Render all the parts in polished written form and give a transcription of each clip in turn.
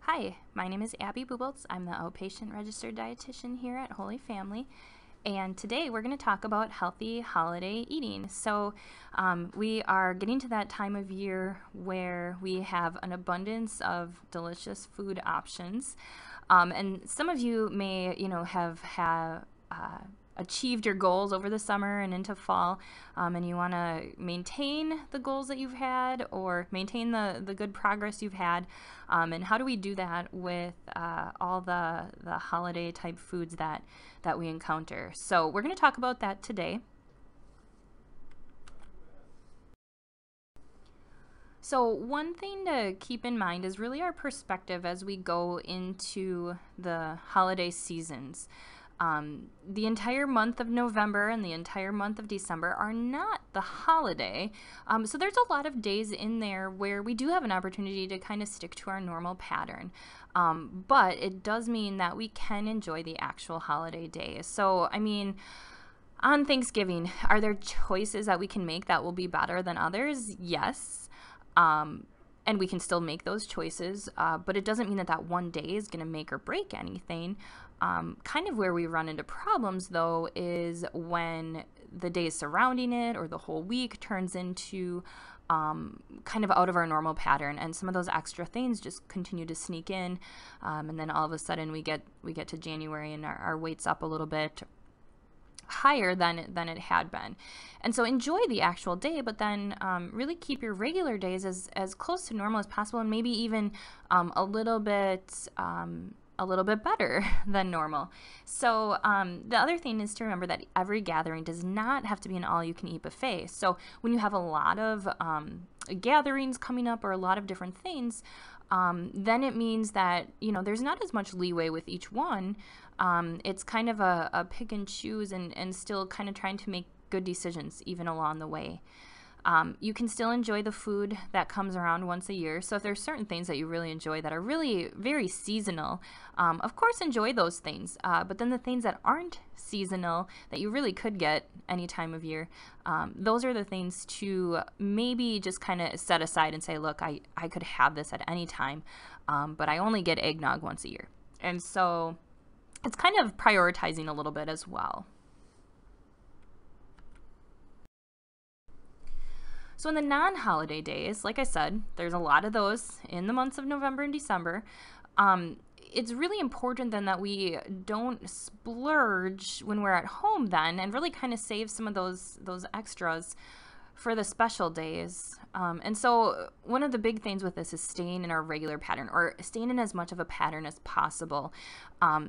Hi, my name is Abby Buboltz. I'm the outpatient registered dietitian here at Holy Family. And today we're going to talk about healthy holiday eating. We are getting to that time of year where we have an abundance of delicious food options. And some of you may, have achieved your goals over the summer and into fall, and you want to maintain the goals that you've had or maintain the good progress you've had. And how do we do that with all the holiday type foods that we encounter? So we're going to talk about that today. So one thing to keep in mind is really our perspective as we go into the holiday seasons. The entire month of November and the entire month of December are not the holiday. So there's a lot of days in there where we do have an opportunity to kind of stick to our normal pattern. But it does mean that we can enjoy the actual holiday days. So, on Thanksgiving, are there choices that we can make that will be better than others? Yes. And we can still make those choices, but it doesn't mean that one day is going to make or break anything. Kind of where we run into problems, though, is when the days surrounding it or the whole week turns into kind of out of our normal pattern, and some of those extra things just continue to sneak in, and then all of a sudden we get to January and our weight's up a little bit higher than it had been. And so enjoy the actual day, but then really keep your regular days as close to normal as possible, and maybe even a little bit better than normal. So the other thing is to remember that every gathering does not have to be an all-you-can-eat buffet. So when you have a lot of gatherings coming up or a lot of different things, then it means that, there's not as much leeway with each one. It's kind of a pick and choose and still kind of trying to make good decisions even along the way. You can still enjoy the food that comes around once a year. So if there's certain things that you really enjoy that are really very seasonal, of course enjoy those things. But then the things that aren't seasonal that you really could get any time of year, those are the things to maybe just kind of set aside and say, look, I could have this at any time, but I only get eggnog once a year. And so it's kind of prioritizing a little bit as well. So in the non-holiday days, like I said, there's a lot of those in the months of November and December. It's really important then that we don't splurge when we're at home then, and really kind of save some of those extras for the special days. And so one of the big things with this is staying in our regular pattern, or staying in as much of a pattern as possible.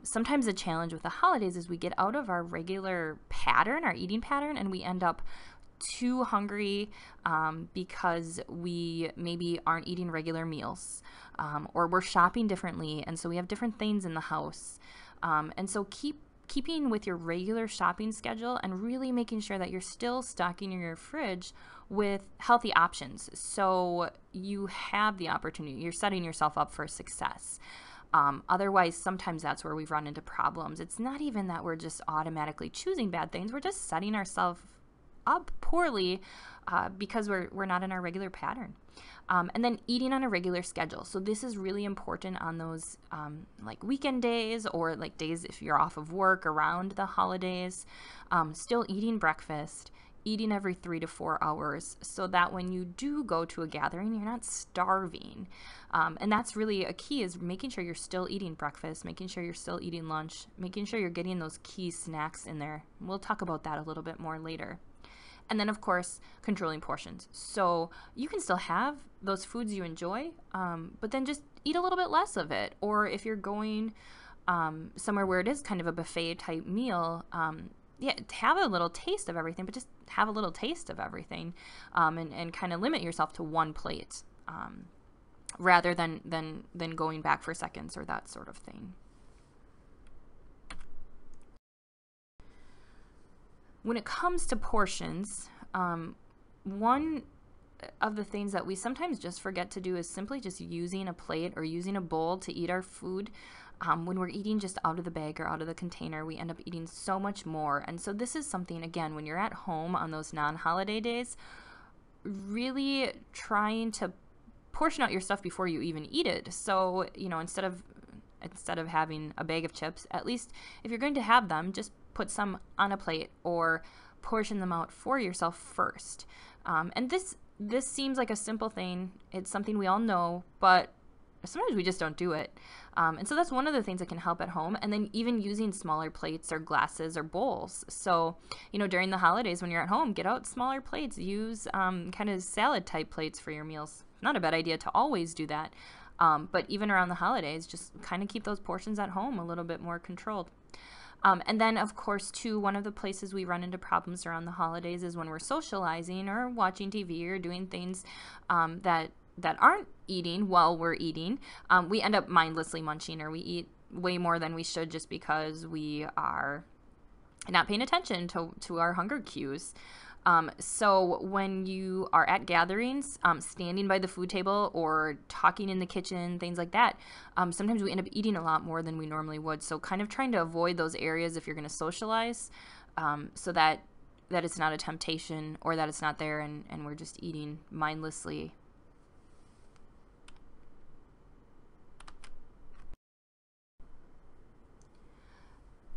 Sometimes the challenge with the holidays is we get out of our regular pattern, our eating pattern, and we end up too hungry because we maybe aren't eating regular meals, or we're shopping differently, and so we have different things in the house. And so keeping with your regular shopping schedule and really making sure that you're still stocking your fridge with healthy options, so you have the opportunity, you're setting yourself up for success. Otherwise, sometimes that's where we've run into problems. It's not even that we're just automatically choosing bad things, we're just setting ourselves up poorly because we're not in our regular pattern. And then eating on a regular schedule. So this is really important on those like weekend days, or like days if you're off of work around the holidays. Still eating breakfast, eating every 3 to 4 hours, so that when you do go to a gathering, you're not starving. And that's really a key, is making sure you're still eating breakfast, making sure you're still eating lunch, making sure you're getting those key snacks in there. We'll talk about that a little bit more later. And then, of course, controlling portions. So you can still have those foods you enjoy, but then just eat a little bit less of it. Or if you're going somewhere where it is kind of a buffet type meal, have a little taste of everything, but just have a little taste of everything, and kind of limit yourself to one plate, rather than going back for seconds or that sort of thing. When it comes to portions, one of the things that we sometimes just forget to do is simply just using a plate or using a bowl to eat our food. When we're eating just out of the bag or out of the container, we end up eating so much more. And so this is something, again, when you're at home on those non-holiday days, really trying to portion out your stuff before you even eat it. So, instead of having a bag of chips, at least if you're going to have them, just put some on a plate or portion them out for yourself first. And this seems like a simple thing. It's something we all know, but sometimes we just don't do it. And so that's one of the things that can help at home. And then even using smaller plates or glasses or bowls. So, during the holidays when you're at home, get out smaller plates. Use kind of salad type plates for your meals. Not a bad idea to always do that. But even around the holidays, just kind of keep those portions at home a little bit more controlled. And then, of course, too, one of the places we run into problems around the holidays is when we're socializing or watching TV or doing things that aren't eating while we're eating. We end up mindlessly munching, or we eat way more than we should just because we are not paying attention to our hunger cues. So when you are at gatherings, standing by the food table or talking in the kitchen, things like that, sometimes we end up eating a lot more than we normally would. So kind of trying to avoid those areas if you're going to socialize, so that it's not a temptation or that it's not there and we're just eating mindlessly.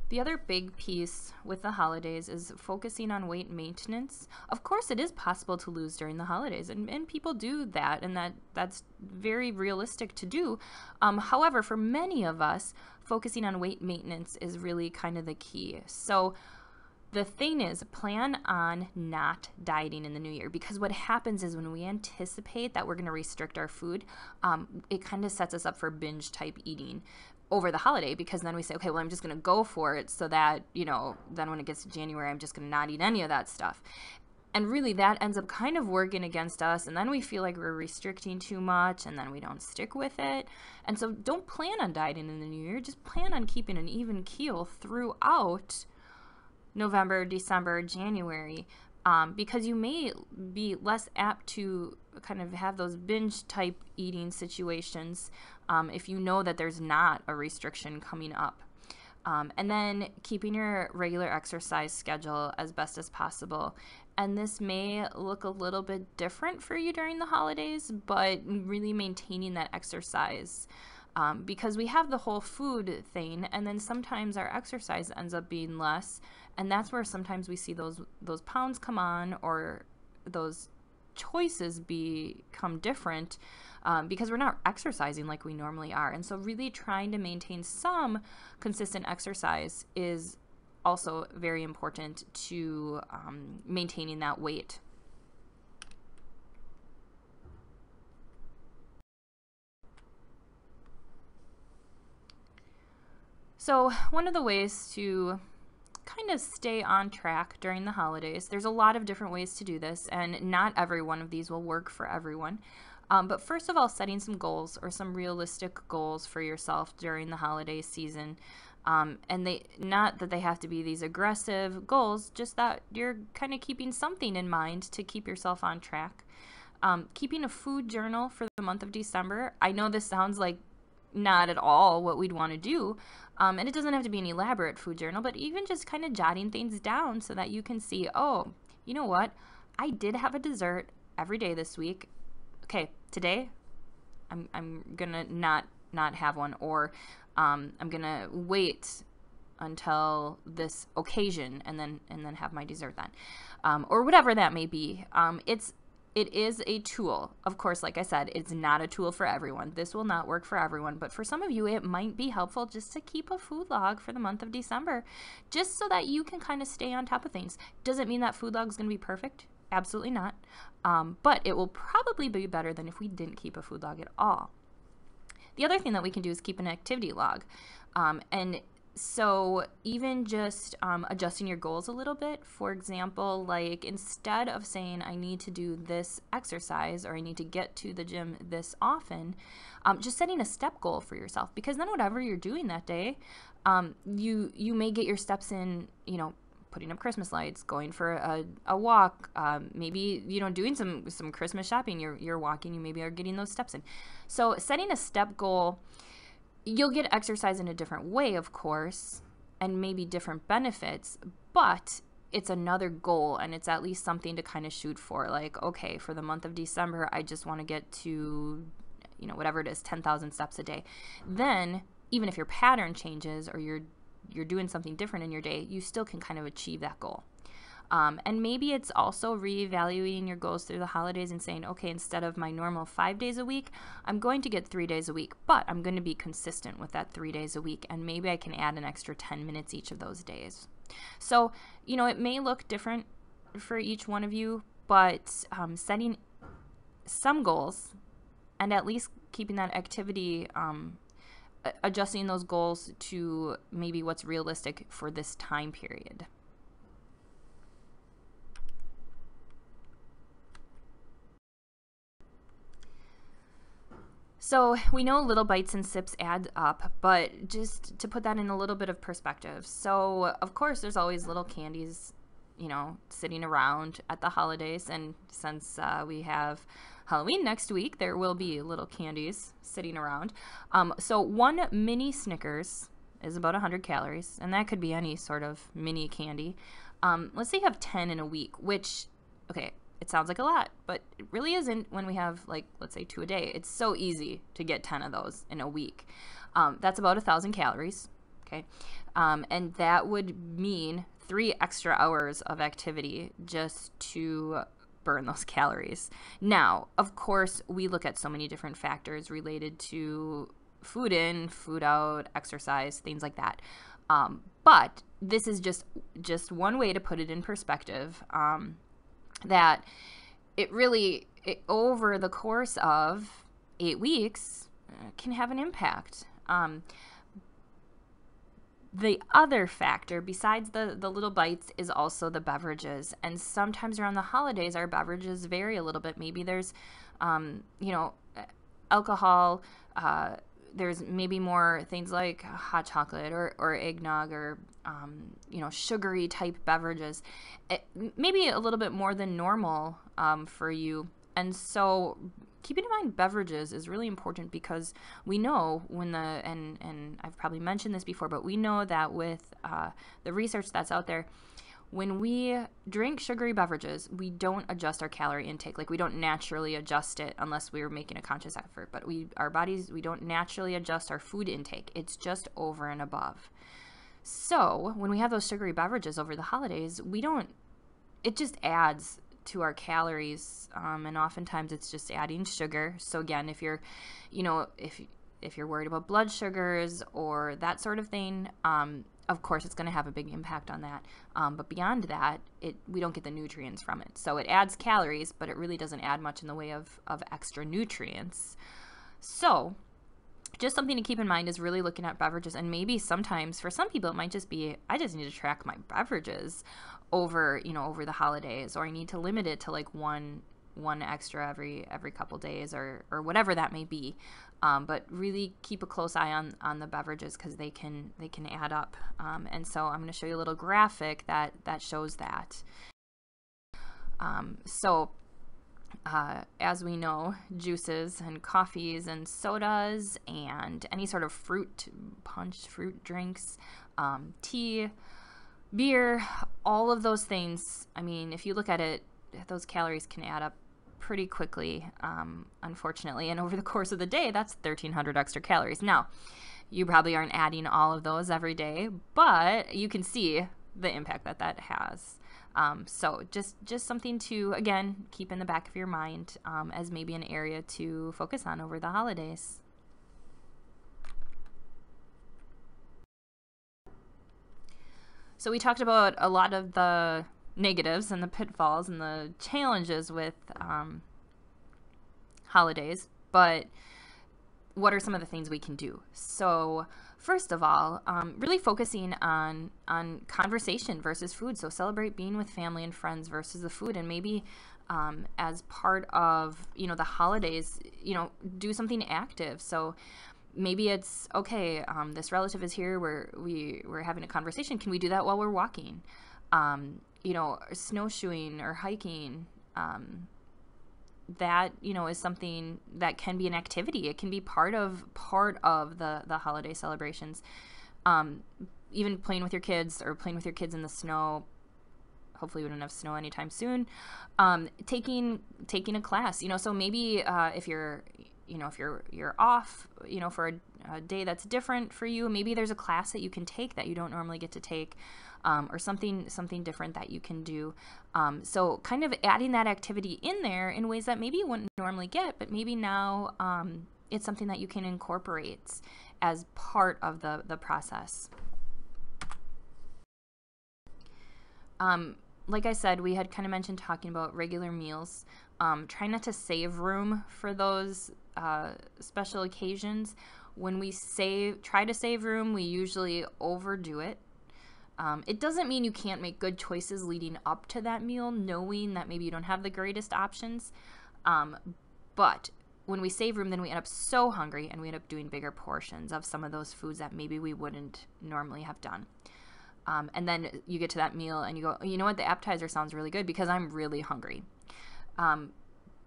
The other big piece with the holidays is focusing on weight maintenance. Of course, it is possible to lose during the holidays, and people do that, and that's very realistic to do. However, for many of us, focusing on weight maintenance is really kind of the key. So the thing is, plan on not dieting in the new year, because what happens is when we anticipate that we're going to restrict our food, it kind of sets us up for binge type eating over the holiday, because then we say, okay, well, I'm just going to go for it so that, then when it gets to January, I'm just going to not eat any of that stuff. And really that ends up kind of working against us. And then we feel like we're restricting too much, and then we don't stick with it. And so don't plan on dieting in the new year. Just plan on keeping an even keel throughout November, December, January, because you may be less apt to kind of have those binge type eating situations if you know that there's not a restriction coming up. And then keeping your regular exercise schedule as best as possible. And this may look a little bit different for you during the holidays, but really maintaining that exercise. Because we have the whole food thing, and then sometimes our exercise ends up being less, and that's where sometimes we see those pounds come on, or those choices become different, because we're not exercising like we normally are. And so really trying to maintain some consistent exercise is also very important to maintaining that weight. So one of the ways to kind of stay on track during the holidays, there's a lot of different ways to do this, and not every one of these will work for everyone. But first of all, setting some goals, or some realistic goals for yourself during the holiday season. And not that they have to be these aggressive goals, just that you're kind of keeping something in mind to keep yourself on track. Keeping a food journal for the month of December. I know this sounds like not at all what we'd want to do. And it doesn't have to be an elaborate food journal, but even just kind of jotting things down so that you can see, oh, you know what? I did have a dessert every day this week. Okay, today I'm gonna not have one, or I'm gonna wait until this occasion and then have my dessert then, or whatever that may be. It is a tool. Of course, like I said, it's not a tool for everyone. This will not work for everyone, but for some of you, it might be helpful just to keep a food log for the month of December, just so that you can kind of stay on top of things. Does it mean that food log is going to be perfect? Absolutely not. But it will probably be better than if we didn't keep a food log at all. The other thing that we can do is keep an activity log. And so even just adjusting your goals a little bit, for example, like instead of saying I need to do this exercise or I need to get to the gym this often, just setting a step goal for yourself, because then whatever you're doing that day, you may get your steps in, putting up Christmas lights, going for a walk, maybe, doing some Christmas shopping, you're walking, you maybe are getting those steps in. So setting a step goal, you'll get exercise in a different way, of course, and maybe different benefits, but it's another goal, and it's at least something to kind of shoot for. Like, okay, for the month of December, I just want to get to whatever it is, 10,000 steps a day, then even if your pattern changes or you're doing something different in your day, you still can kind of achieve that goal. And maybe it's also reevaluating your goals through the holidays and saying, okay, instead of my normal 5 days a week, I'm going to get 3 days a week, but I'm going to be consistent with that 3 days a week. And maybe I can add an extra 10 minutes each of those days. So, it may look different for each one of you, but setting some goals and at least keeping that activity, adjusting those goals to maybe what's realistic for this time period. So we know little bites and sips add up, but just to put that in a little bit of perspective. So of course there's always little candies, sitting around at the holidays. And since we have Halloween next week, there will be little candies sitting around. So one mini Snickers is about 100 calories, and that could be any sort of mini candy. Let's say you have 10 in a week, which, okay, it sounds like a lot, but it really isn't when we have, let's say 2 a day. It's so easy to get 10 of those in a week. That's about 1,000 calories, okay? And that would mean 3 extra hours of activity just to burn those calories. Now, of course, we look at so many different factors related to food in, food out, exercise, things like that. But this is just one way to put it in perspective, that over the course of 8 weeks can have an impact. The other factor besides the little bites is also the beverages. And sometimes around the holidays, our beverages vary a little bit. Maybe there's, alcohol, there's maybe more things like hot chocolate or eggnog or, sugary type beverages, maybe a little bit more than normal for you. And so keeping in mind beverages is really important because we know and I've probably mentioned this before, but we know that with the research that's out there, when we drink sugary beverages, we don't adjust our calorie intake. We don't naturally adjust it unless we're making a conscious effort. But we don't naturally adjust our food intake. It's just over and above. So when we have those sugary beverages over the holidays, it just adds to our calories. And oftentimes it's just adding sugar. So again, if you're worried about blood sugars or that sort of thing, of course, it's going to have a big impact on that. But beyond that, we don't get the nutrients from it. So it adds calories, but it really doesn't add much in the way of extra nutrients. So just something to keep in mind is really looking at beverages. And maybe sometimes for some people, it might just be, I just need to track my beverages over the holidays, or I need to limit it to one extra every couple days or whatever that may be. But really keep a close eye on the beverages because they can add up. And so I'm going to show you a little graphic that shows that. As we know, juices and coffees and sodas and any sort of fruit punch, fruit drinks, tea, beer, all of those things, I mean, if you look at it, those calories can add up pretty quickly, unfortunately. And over the course of the day, that's 1,300 extra calories. Now, you probably aren't adding all of those every day, but you can see the impact that has. So just something to, again, keep in the back of your mind as maybe an area to focus on over the holidays. So we talked about a lot of the negatives and the pitfalls and the challenges with holidays, but what are some of the things we can do? So first of all, really focusing on conversation versus food. So celebrate being with family and friends versus the food, and maybe as part of the holidays, do something active. So maybe it's okay, this relative is here, we're having a conversation, can we do that while we're walking? Snowshoeing or hiking, that is something that can be an activity. It can be part of the holiday celebrations. Even playing with your kids in the snow. Hopefully we don't have snow anytime soon. Taking a class, so maybe if you're if you're off, for a day that's different for you, maybe there's a class that you can take that you don't normally get to take, or something different that you can do. So kind of adding that activity in there in ways that maybe you wouldn't normally get, but maybe now it's something that you can incorporate as part of the process. Like I said, we had kind of mentioned talking about regular meals. Try not to save room for those special occasions. When we try to save room, we usually overdo it. It doesn't mean you can't make good choices leading up to that meal, knowing that maybe you don't have the greatest options. But when we save room, then we end up so hungry and we end up doing bigger portions of some of those foods that maybe we wouldn't normally have done. And then you get to that meal and you go, you know what, the appetizer sounds really good because I'm really hungry.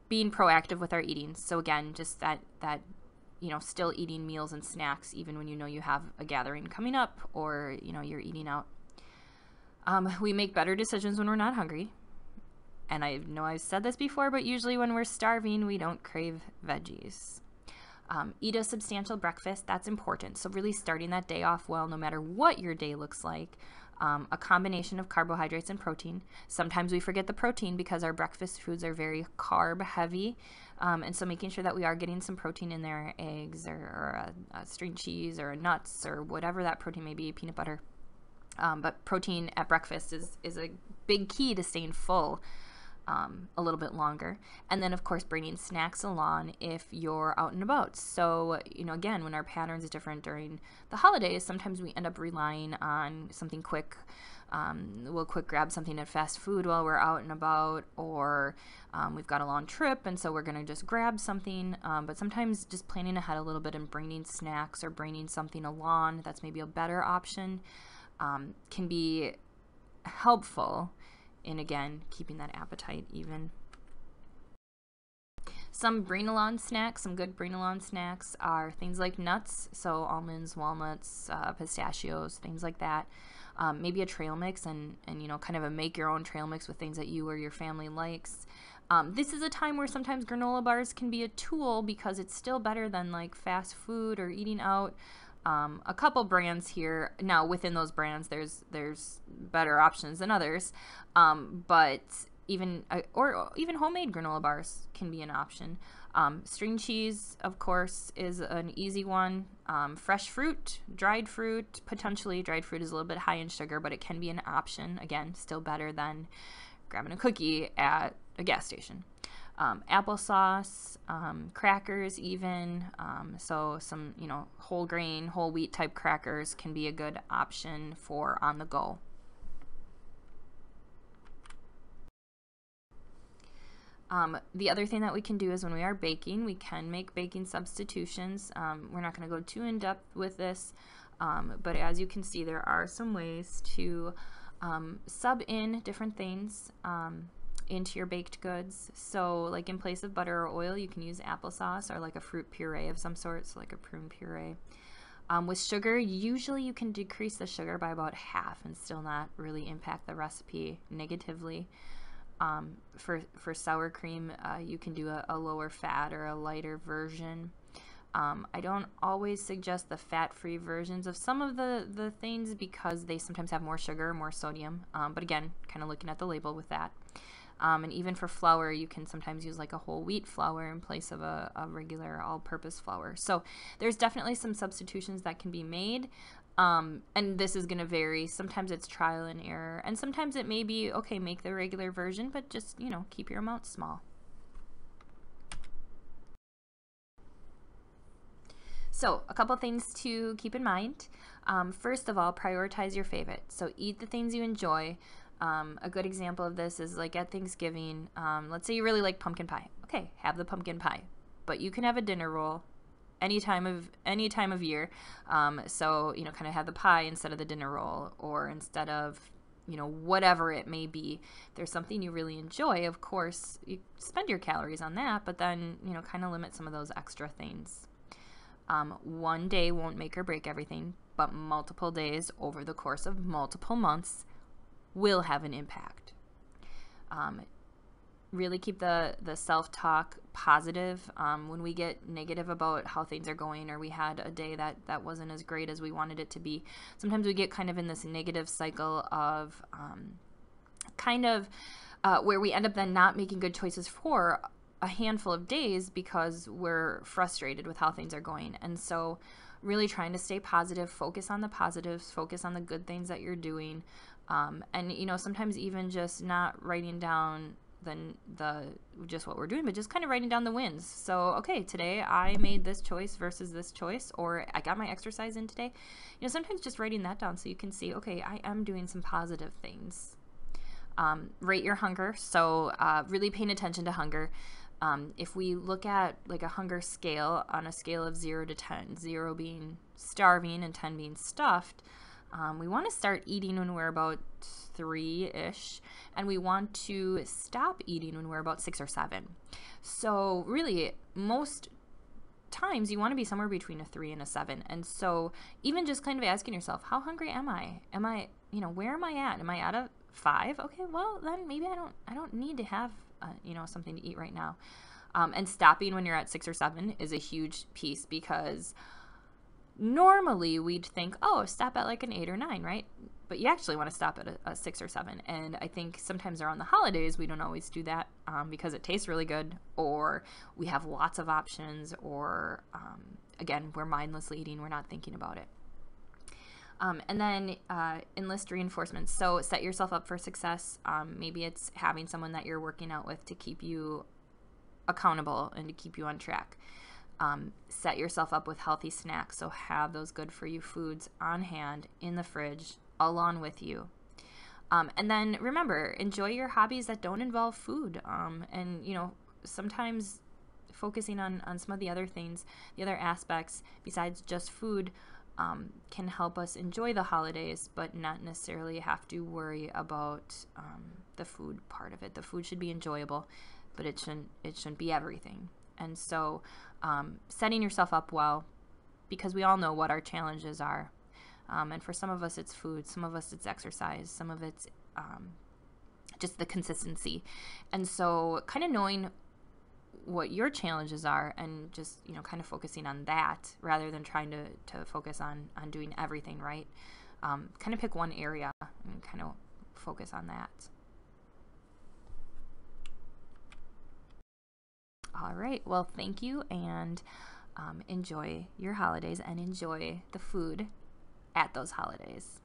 Being proactive with our eating. So again, just that still eating meals and snacks even when you know you have a gathering coming up or, you're eating out. We make better decisions when we're not hungry. And I know I've said this before, but usually when we're starving, we don't crave veggies. Eat a substantial breakfast. That's important. So really starting that day off well, no matter what your day looks like. A combination of carbohydrates and protein. Sometimes we forget the protein because our breakfast foods are very carb heavy. And so making sure that we are getting some protein in there, eggs or a string cheese or nuts or whatever that protein may be, peanut butter. But protein at breakfast is a big key to staying full a little bit longer. And then, of course, bringing snacks along if you're out and about. So, again, when our pattern is different during the holidays, sometimes we end up relying on something quick. We'll quick grab something at fast food while we're out and about, or we've got a long trip, and so we're going to just grab something. But sometimes just planning ahead a little bit and bringing snacks or bringing something along that's maybe a better option can be helpful in, again, keeping that appetite even. Some bring-along snacks, some good bring-along snacks are things like nuts, so almonds, walnuts, pistachios, things like that. Maybe a trail mix and kind of a make-your-own trail mix with things that you or your family likes. This is a time where sometimes granola bars can be a tool because it's still better than like fast food or eating out. A couple brands here. Now within those brands, there's better options than others, but even homemade granola bars can be an option. String cheese, of course, is an easy one. Fresh fruit, potentially dried fruit is a little bit high in sugar, but it can be an option. Again, still better than grabbing a cookie at a gas station. Applesauce, crackers even, so some, whole grain, whole wheat type crackers can be a good option for on the go. The other thing that we can do is when we are baking, we can make baking substitutions. We're not going to go too in depth with this, but as you can see, there are some ways to sub in different things into your baked goods. So like in place of butter or oil, you can use applesauce or like a fruit puree of some sort, so like a prune puree. With sugar, usually you can decrease the sugar by about half and still not really impact the recipe negatively. For sour cream, you can do a lower fat or a lighter version. I don't always suggest the fat-free versions of some of the things because they sometimes have more sugar, more sodium, but again, kind of looking at the label with that. And even for flour, you can sometimes use like a whole wheat flour in place of a regular all-purpose flour. So there's definitely some substitutions that can be made. And this is going to vary. Sometimes it's trial and error, and sometimes it may be, okay, make the regular version, but just, keep your amount small. So a couple things to keep in mind. First of all, prioritize your favorite. So eat the things you enjoy. A good example of this is like at Thanksgiving, let's say you really like pumpkin pie. Okay, have the pumpkin pie, but you can have a dinner roll any time of year. So, kind of have the pie instead of the dinner roll, or instead of, whatever it may be. If there's something you really enjoy, of course, you spend your calories on that, but then, kind of limit some of those extra things. One day won't make or break everything, but multiple days over the course of multiple months will have an impact. really keep the self-talk positive. When we get negative about how things are going, or we had a day that wasn't as great as we wanted it to be, sometimes we get kind of in this negative cycle of where we end up then not making good choices for a handful of days because we're frustrated with how things are going. And so really trying to stay positive, focus on the positives, focus on the good things that you're doing. And, you know, sometimes even just not writing down the just what we're doing, but just kind of writing down the wins. So, okay, today I made this choice versus this choice, or I got my exercise in today. You know, sometimes just writing that down so you can see, okay, I am doing some positive things. Rate your hunger. So really paying attention to hunger. If we look at like a hunger scale on a scale of 0 to 10, 0 being starving and 10 being stuffed, we want to start eating when we're about 3-ish, and we want to stop eating when we're about 6 or 7. So really, most times you want to be somewhere between a 3 and a 7. And so even just kind of asking yourself, how hungry am I? Am I, you know, where am I at? Am I at a 5? Okay, well then maybe I don't need to have you know, something to eat right now. And stopping when you're at 6 or 7 is a huge piece, because normally we'd think, oh, stop at like an 8 or 9, right? But you actually want to stop at a 6 or 7. And I think sometimes around the holidays we don't always do that because it tastes really good, or we have lots of options, or again, we're mindlessly eating, we're not thinking about it. And then enlist reinforcements. So set yourself up for success. Maybe it's having someone that you're working out with to keep you accountable and to keep you on track. Set yourself up with healthy snacks. So have those good for you foods on hand in the fridge along with you. And then remember, enjoy your hobbies that don't involve food. And, you know, sometimes focusing on some of the other things, the other aspects besides just food, can help us enjoy the holidays, but not necessarily have to worry about the food part of it. The food should be enjoyable, but it shouldn't be everything. And so setting yourself up well, because we all know what our challenges are. And for some of us it's food, some of us it's exercise, some of it's just the consistency. And so kind of knowing what your challenges are, and just, you know, kind of focusing on that rather than trying to focus on doing everything right. Kind of pick one area and kind of focus on that. All right, well, thank you, and enjoy your holidays and enjoy the food at those holidays.